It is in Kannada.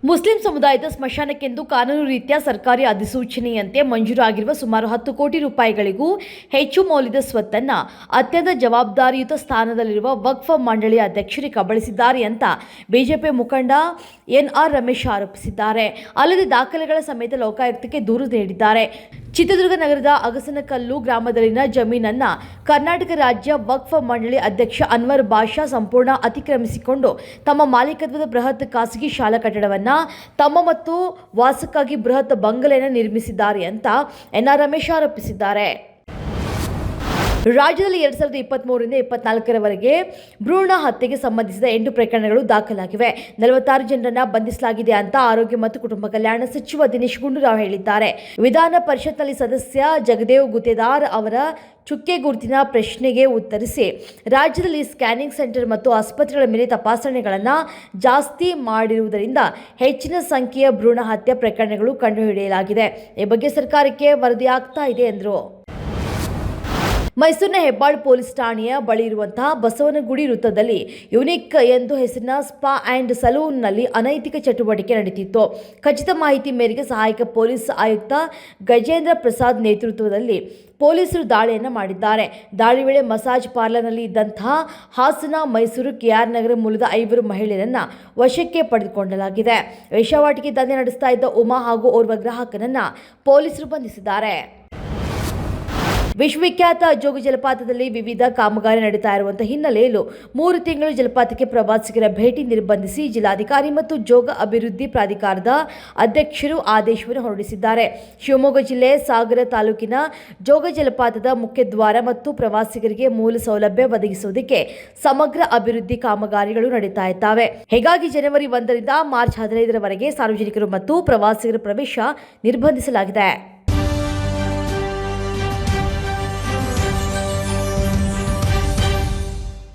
ಮುಸ್ಲಿಂ ಸಮುದಾಯದ ಸ್ಮಶಾನಕ್ಕೆಂದು ಕಾನೂನು ರೀತ್ಯ ಸರ್ಕಾರಿ ಅಧಿಸೂಚನೆಯಂತೆ ಮಂಜೂರಾಗಿರುವ ಸುಮಾರು 10 ಕೋಟಿ ರೂಪಾಯಿಗಳಿಗೂ ಹೆಚ್ಚು ಮೌಲ್ಯದ ಸ್ವತ್ತನ್ನು ಅತ್ಯಂತ ಜವಾಬ್ದಾರಿಯುತ ಸ್ಥಾನದಲ್ಲಿರುವ ವಕ್ಫ್ ಮಂಡಳಿಯ ಅಧ್ಯಕ್ಷರಿಗೆ ಕಬಳಿಸಿದ್ದಾರೆ ಅಂತ ಬಿಜೆಪಿ ಮುಖಂಡ ಎನ್ಆರ್ ರಮೇಶ್ ಆರೋಪಿಸಿದ್ದಾರೆ. ಅಲ್ಲದೆ ದಾಖಲೆಗಳ ಸಮೇತ ಲೋಕಾಯುಕ್ತಕ್ಕೆ ದೂರು ನೀಡಿದ್ದಾರೆ. ಚಿತ್ರದುರ್ಗ ನಗರದ ಅಗಸನಕಲ್ಲು ಗ್ರಾಮದಲ್ಲಿನ ಜಮೀನನ್ನು ಕರ್ನಾಟಕ ರಾಜ್ಯ ವಕ್ಫ್ ಮಂಡಳಿ ಅಧ್ಯಕ್ಷ ಅನ್ವರ್ ಬಾಷಾ ಸಂಪೂರ್ಣ ಅತಿಕ್ರಮಿಸಿಕೊಂಡು ತಮ್ಮ ಮಾಲೀಕತ್ವದ ಬೃಹತ್ ಖಾಸಗಿ ಶಾಲಾ ಕಟ್ಟಡವನ್ನು ತಮ್ಮ ಮತ್ತು ವಾಸಕ್ಕಾಗಿ ಬೃಹತ್ ಬಂಗಲೆಯನ್ನು ನಿರ್ಮಿಸಿದ್ದಾರೆ ಅಂತ ಎನ್ಆರ್ ರಮೇಶ್ ಆರೋಪಿಸಿದ್ದಾರೆ. ರಾಜ್ಯದಲ್ಲಿ 2023ರಿಂದ 24ರವರೆಗೆ ಭ್ರೂಣ ಹತ್ಯೆಗೆ ಸಂಬಂಧಿಸಿದ 8 ಪ್ರಕರಣಗಳು ದಾಖಲಾಗಿವೆ. 46 ಜನರನ್ನು ಬಂಧಿಸಲಾಗಿದೆ ಅಂತ ಆರೋಗ್ಯ ಮತ್ತು ಕುಟುಂಬ ಕಲ್ಯಾಣ ಸಚಿವ ದಿನೇಶ್ ಗುಂಡೂರಾವ್ ಹೇಳಿದ್ದಾರೆ. ವಿಧಾನ ಪರಿಷತ್ನಲ್ಲಿ ಸದಸ್ಯ ಜಗದೇವ್ ಗುತ್ತೇದಾರ್ ಅವರ ಚುಕ್ಕೆ ಗುರುತಿನ ಪ್ರಶ್ನೆಗೆ ಉತ್ತರಿಸಿ, ರಾಜ್ಯದಲ್ಲಿ ಸ್ಕ್ಯಾನಿಂಗ್ ಸೆಂಟರ್ ಮತ್ತು ಆಸ್ಪತ್ರೆಗಳ ಮೇಲೆ ತಪಾಸಣೆಗಳನ್ನು ಜಾಸ್ತಿ ಮಾಡಿರುವುದರಿಂದ ಹೆಚ್ಚಿನ ಸಂಖ್ಯೆಯ ಭ್ರೂಣ ಹತ್ಯೆ ಪ್ರಕರಣಗಳು ಕಂಡುಹಿಡಿಯಲಾಗಿದೆ. ಈ ಬಗ್ಗೆ ಸರ್ಕಾರಕ್ಕೆ ವರದಿಯಾಗ್ತಾ ಇದೆ ಎಂದರು. ಮೈಸೂರಿನ ಹೆಬ್ಬಾಳ್ ಪೊಲೀಸ್ ಠಾಣೆಯ ಬಳಿ ಇರುವಂತಹ ಬಸವನಗುಡಿ ವೃತ್ತದಲ್ಲಿ ಯುನಿಕ್ ಎಂದು ಹೆಸರಿನ ಸ್ಪಾ ಆ್ಯಂಡ್ ಸಲೂನ್ನಲ್ಲಿ ಅನೈತಿಕ ಚಟುವಟಿಕೆ ನಡೆದಿತ್ತು. ಖಚಿತ ಮಾಹಿತಿ ಮೇರೆಗೆ ಸಹಾಯಕ ಪೊಲೀಸ್ ಆಯುಕ್ತ ಗಜೇಂದ್ರ ಪ್ರಸಾದ್ ನೇತೃತ್ವದಲ್ಲಿ ಪೊಲೀಸರು ದಾಳಿಯನ್ನು ಮಾಡಿದ್ದಾರೆ. ದಾಳಿ ವೇಳೆ ಮಸಾಜ್ ಪಾರ್ಲರ್ನಲ್ಲಿ ಇದ್ದಂತಹ ಹಾಸನ, ಮೈಸೂರು, ಕೆಆರ್ ನಗರ ಮೂಲದ 5 ಮಹಿಳೆಯರನ್ನು ವಶಕ್ಕೆ ಪಡೆದುಕೊಳ್ಳಲಾಗಿದೆ. ವೇಶ್ಯಾವಾಟಿಕೆ ದಂಧೆ ನಡೆಸ್ತಾ ಇದ್ದ ಉಮಾ ಹಾಗೂ ಓರ್ವ ಗ್ರಾಹಕನನ್ನು ಪೊಲೀಸರು ಬಂಧಿಸಿದ್ದಾರೆ. ವಿಶ್ವವಿಖ್ಯಾತ ಜೋಗ ಜಲಪಾತದಲ್ಲಿ ವಿವಿಧ ಕಾಮಗಾರಿ ನಡೀತಾ ಇರುವಂತಹ ಹಿನ್ನೆಲೆಯಲ್ಲಿ 3 ತಿಂಗಳು ಜಲಪಾತಕ್ಕೆ ಪ್ರವಾಸಿಗರ ಭೇಟಿ ನಿರ್ಬಂಧಿಸಿ ಜಿಲ್ಲಾಧಿಕಾರಿ ಮತ್ತು ಜೋಗ ಅಭಿವೃದ್ಧಿ ಪ್ರಾಧಿಕಾರದ ಅಧ್ಯಕ್ಷರು ಆದೇಶವನ್ನು ಹೊರಡಿಸಿದ್ದಾರೆ. ಶಿವಮೊಗ್ಗ ಜಿಲ್ಲೆ ಸಾಗರ ತಾಲೂಕಿನ ಜೋಗ ಜಲಪಾತದ ಮುಖ್ಯದ್ವಾರ ಮತ್ತು ಪ್ರವಾಸಿಗರಿಗೆ ಮೂಲ ಸೌಲಭ್ಯ ಒದಗಿಸುವುದಕ್ಕೆ ಸಮಗ್ರ ಅಭಿವೃದ್ಧಿ ಕಾಮಗಾರಿಗಳು ನಡೀತಾ ಇದ್ದಾವೆ. ಹೀಗಾಗಿ ಜನವರಿ 1ರಿಂದ ಮಾರ್ಚ್ 15ರವರೆಗೆ ಸಾರ್ವಜನಿಕರು ಮತ್ತು ಪ್ರವಾಸಿಗರ ಪ್ರವೇಶ ನಿರ್ಬಂಧಿಸಲಾಗಿದೆ.